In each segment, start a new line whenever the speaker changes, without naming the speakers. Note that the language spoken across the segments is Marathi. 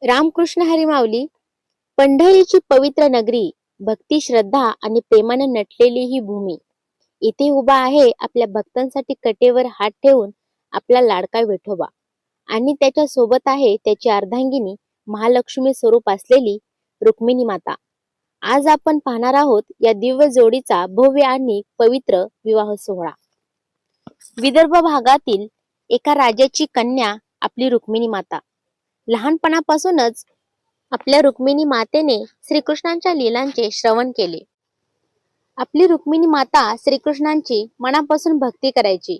रामकृष्ण हरी माऊली. पंढरीची पवित्र नगरी, भक्ती, श्रद्धा आणि प्रेमाने नटलेली ही भूमी. इथे उभा आहे आपल्या भक्तांसाठी कटेवर हात ठेवून आपला लाडका विठोबा, आणि त्याच्या सोबत आहे त्याची अर्धांगिनी, महालक्ष्मी स्वरूप असलेली रुक्मिणी माता. आज आपण पाहणार आहोत या दिव्य जोडीचा भव्य आणि पवित्र विवाह सोहळा. विदर्भ भागातील एका राजाची कन्या आपली रुक्मिणी माता. लहानपणापासूनच आपल्या रुक्मिणी मातेने श्रीकृष्णांच्या लीलांचे श्रवण केले. आपली रुक्मिणी माता श्रीकृष्णांची मनापासून भक्ती करायची.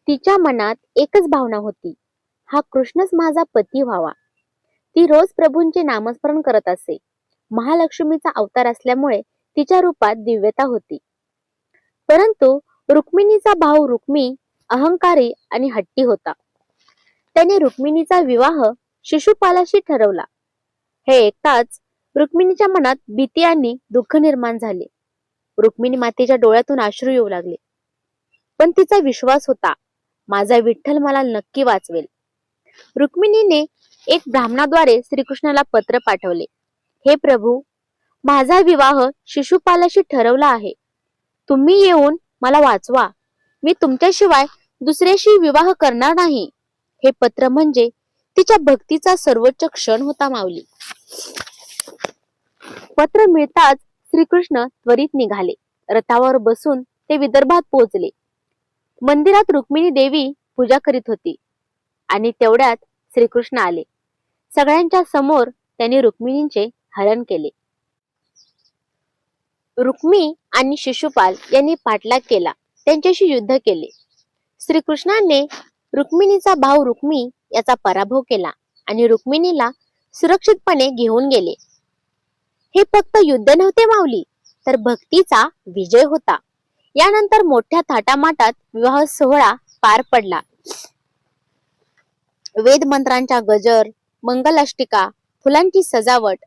तिच्या मनात एकच भावना होती, हा कृष्णच माझा पती व्हावा. ती रोज प्रभूंचे नामस्मरण करत असे. महालक्ष्मीचा अवतार असल्यामुळे तिच्या रूपात दिव्यता होती. परंतु रुक्मिणीचा भाऊ रुक्मी अहंकारी आणि हट्टी होता. त्याने रुक्मिणीचा विवाह शिशुपालाशी ठरवला. हे ऐकताच रुक्मिणीच्या मनात भीती आणि दुःख निर्माण झाले. रुक्मिणी मातेच्या डोळ्यातून अश्रू येऊ लागले. पण तिचा विश्वास होता, माझा विठ्ठल मला नक्की वाचवेल. रुक्मिणीने एक ब्राह्मणाद्वारे श्रीकृष्णाला पत्र पाठवले. हे प्रभू, माझा विवाह शिशुपालाशी ठरवला आहे. तुम्ही येऊन मला वाचवा. मी तुमच्याशिवाय दुसऱ्याशी विवाह करणार नाही. हे पत्र म्हणजे तिच्या भक्तीचा सर्वोच्च क्षण होता माऊली. पत्र मिळताच श्रीकृष्ण त्वरित निघाले. रथावर बसून ते विदर्भात पोहोचले. मंदिरात रुक्मिणी देवी पूजा करीत होती आणि तेवढ्यात श्रीकृष्ण आले. सगळ्यांच्या समोर त्यांनी रुक्मिणींचे हरण केले. रुक्मी आणि शिशुपाल यांनी पाठलाग केला, त्यांच्याशी युद्ध केले. श्रीकृष्णाने रुक्मिणीचा भाऊ रुक्मी याचा पराभव केला आणि रुक्मिणीला सुरक्षितपणे घेऊन गेले. हे फक्त युद्ध नव्हते माऊली, तर भक्तीचा विजय होता. यानंतर मोठ्या थाटामाटात विवाह सोहळा पार पडला. वेद मंत्रांचा गजर, मंगल अष्टिका, फुलांची सजावट,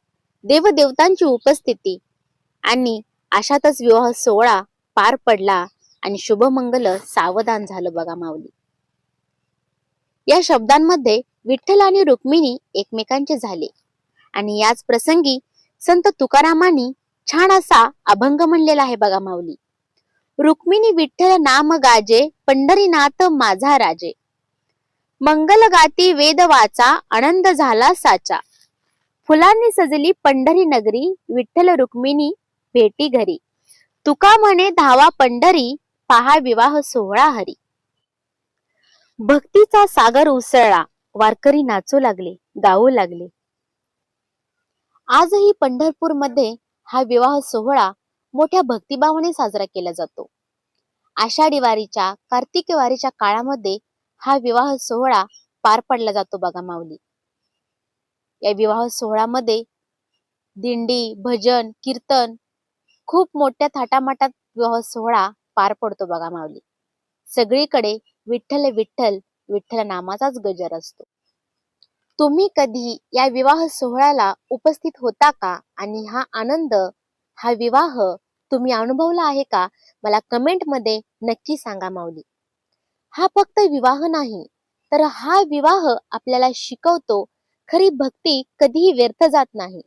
देवदेवतांची उपस्थिती आणि अशातच विवाह सोहळा पार पडला आणि शुभमंगल सावधान झालं बघा माऊली. या शब्दांमध्ये विठ्ठल आणि रुक्मिणी एकमेकांचे झाले आणि याच प्रसंगी संत तुकारामांनी छान असा अभंग म्हणलेला आहे बघा माऊली. रुक्मिणी विठ्ठल नाम गाजे, पंढरीनाथ माझा राजे. मंगल गाती वेद वाचा, आनंद झाला साचा. फुलांनी सजली पंढरी नगरी, विठ्ठल रुक्मिणी भेटी घरी. तुका म्हणे धावा पंढरी, पहा विवाह सोहळा हरी. भक्तीचा सागर उसळला, वारकरी नाचू लागले, गाऊ लागले. आजही पंढरपूर मध्ये हा विवाह सोहळा मोठ्या भक्तिभावाने साजरा केला जातो. आषाढी वारीच्या, कार्तिकी वारीच्या काळामध्ये हा विवाह सोहळा पार पडला जातो बघा माऊली. या विवाह सोहळ्यामध्ये दिंडी, भजन, कीर्तन, खूप मोठ्या थाटामाटात विवाह सोहळा पार पडतो बघा माऊली. सगळीकडे विठ्ठल विठ्ठल विठ्ठल नामाचाच गजर असतो. तुम्ही कधी या विवाह सोहळ्याला उपस्थित होता का? आणि हा आनंद, हा विवाह तुम्ही अनुभवला आहे का? मला कमेंट मध्ये नक्की सांगा माऊली. हा फक्त विवाह नाही, तर हा विवाह आपल्याला शिकवतो, खरी भक्ती कधीही व्यर्थ जात नाही.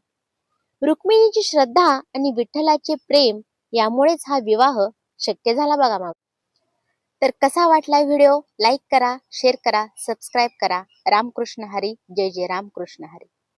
रुक्मिणीची श्रद्धा आणि विठ्ठलाचे प्रेम यामुळेच हा विवाह शक्य झाला बघा माऊली. तर कसा वाटला व्हिडिओ? लाईक करा, शेअर करा, सबस्क्राईब करा. रामकृष्ण हरी. जय जय रामकृष्ण हरी.